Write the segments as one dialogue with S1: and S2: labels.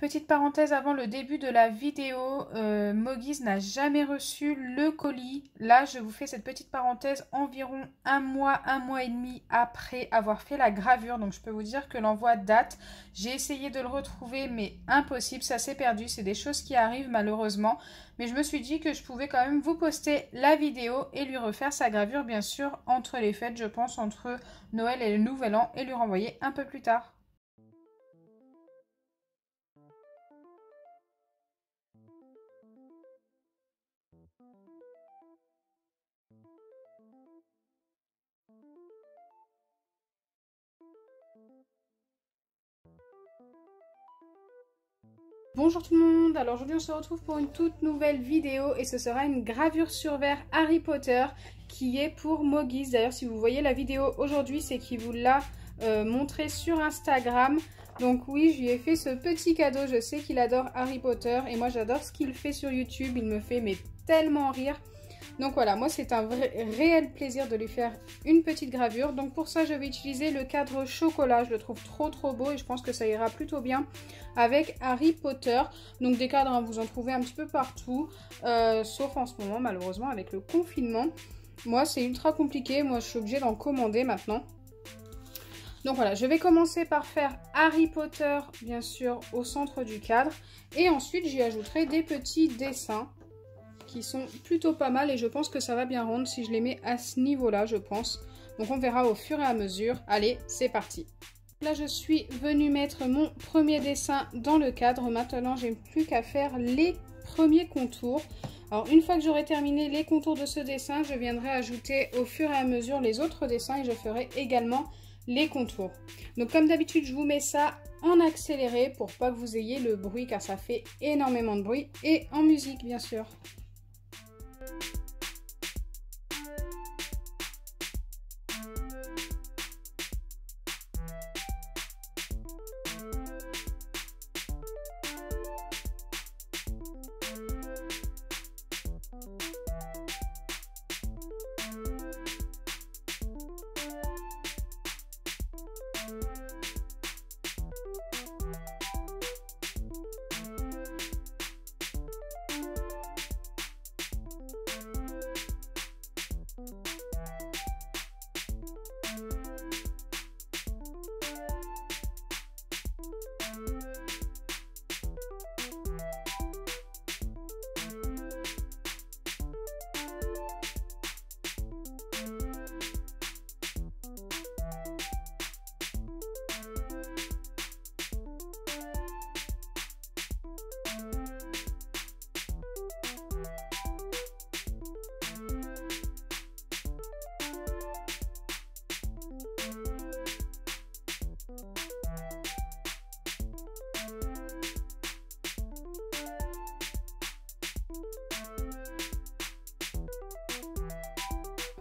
S1: Petite parenthèse avant le début de la vidéo, Moggies n'a jamais reçu le colis. Là, je vous fais cette petite parenthèse environ un mois et demi après avoir fait la gravure. Donc, je peux vous dire que l'envoi date. J'ai essayé de le retrouver, mais impossible, ça s'est perdu. C'est des choses qui arrivent malheureusement. Mais je me suis dit que je pouvais quand même vous poster la vidéo et lui refaire sa gravure, bien sûr, entre les fêtes, je pense, entre Noël et le Nouvel An, et lui renvoyer un peu plus tard. Bonjour tout le monde, alors aujourd'hui on se retrouve pour une toute nouvelle vidéo et ce sera une gravure sur verre Harry Potter qui est pour Moggies. D'ailleurs si vous voyez la vidéo aujourd'hui c'est qu'il vous l'a montré sur Instagram. Donc oui, je lui ai fait ce petit cadeau, je sais qu'il adore Harry Potter et moi j'adore ce qu'il fait sur YouTube, il me fait mais tellement rire. Donc voilà, moi c'est un réel plaisir de lui faire une petite gravure. Donc pour ça je vais utiliser le cadre chocolat, je le trouve trop beau et je pense que ça ira plutôt bien avec Harry Potter. Donc des cadres, hein, vous en trouvez un petit peu partout, sauf en ce moment malheureusement avec le confinement. Moi c'est ultra compliqué, moi je suis obligée d'en commander maintenant. Donc voilà, je vais commencer par faire Harry Potter bien sûr au centre du cadre et ensuite j'y ajouterai des petits dessins qui sont plutôt pas mal et je pense que ça va bien rendre si je les mets à ce niveau-là, je pense. Donc on verra au fur et à mesure. Allez, c'est parti. Là, je suis venue mettre mon premier dessin dans le cadre. Maintenant, j'ai plus qu'à faire les premiers contours. Alors, une fois que j'aurai terminé les contours de ce dessin, je viendrai ajouter au fur et à mesure les autres dessins et je ferai également les contours. Donc, comme d'habitude, je vous mets ça en accéléré pour pas que vous ayez le bruit car ça fait énormément de bruit et en musique, bien sûr.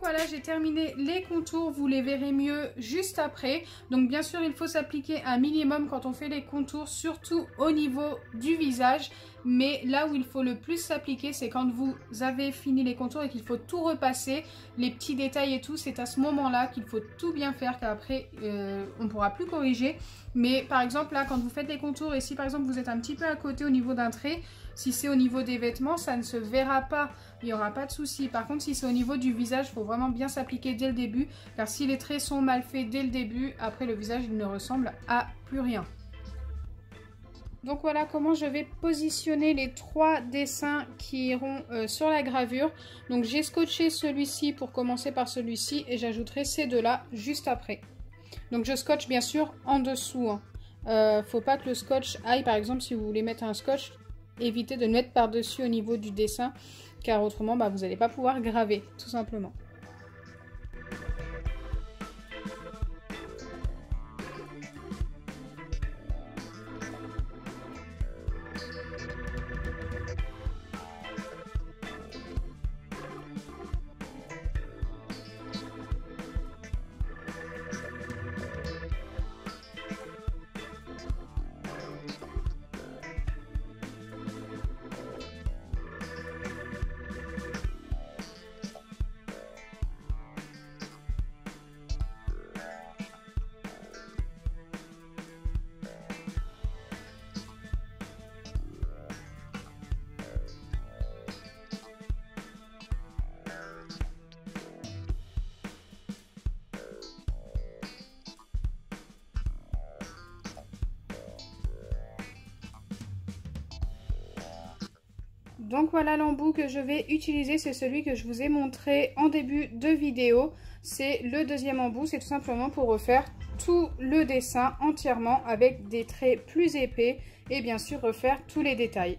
S1: Voilà, j'ai terminé les contours, vous les verrez mieux juste après. Donc bien sûr, il faut s'appliquer un minimum quand on fait les contours, surtout au niveau du visage. Mais là où il faut le plus s'appliquer, c'est quand vous avez fini les contours et qu'il faut tout repasser. Les petits détails et tout, c'est à ce moment-là qu'il faut tout bien faire, car après, on ne pourra plus corriger. Mais par exemple, là, quand vous faites les contours et si par exemple vous êtes un petit peu à côté au niveau d'un trait, si c'est au niveau des vêtements, ça ne se verra pas, il n'y aura pas de souci. Par contre, si c'est au niveau du visage, il faut vraiment bien s'appliquer dès le début, car si les traits sont mal faits dès le début, après le visage, il ne ressemble à plus rien. Donc voilà comment je vais positionner les 3 dessins qui iront sur la gravure. Donc j'ai scotché celui-ci pour commencer par celui-ci et j'ajouterai ces deux-là juste après. Donc je scotche bien sûr en dessous. Faut pas que le scotch aille, par exemple si vous voulez mettre un scotch, évitez de le mettre par-dessus au niveau du dessin, car autrement vous n'allez pas pouvoir graver, tout simplement. Donc voilà l'embout que je vais utiliser, c'est celui que je vous ai montré en début de vidéo. C'est le deuxième embout, c'est tout simplement pour refaire tout le dessin entièrement avec des traits plus épais et bien sûr refaire tous les détails.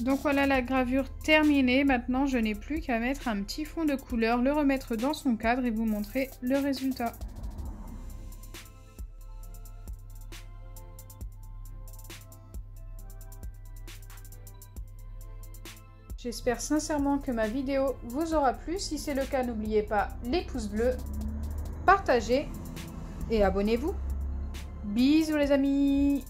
S1: Donc voilà la gravure terminée. Maintenant, je n'ai plus qu'à mettre un petit fond de couleur, le remettre dans son cadre et vous montrer le résultat. J'espère sincèrement que ma vidéo vous aura plu. Si c'est le cas, n'oubliez pas les pouces bleus, partagez et abonnez-vous. Bisous les amis!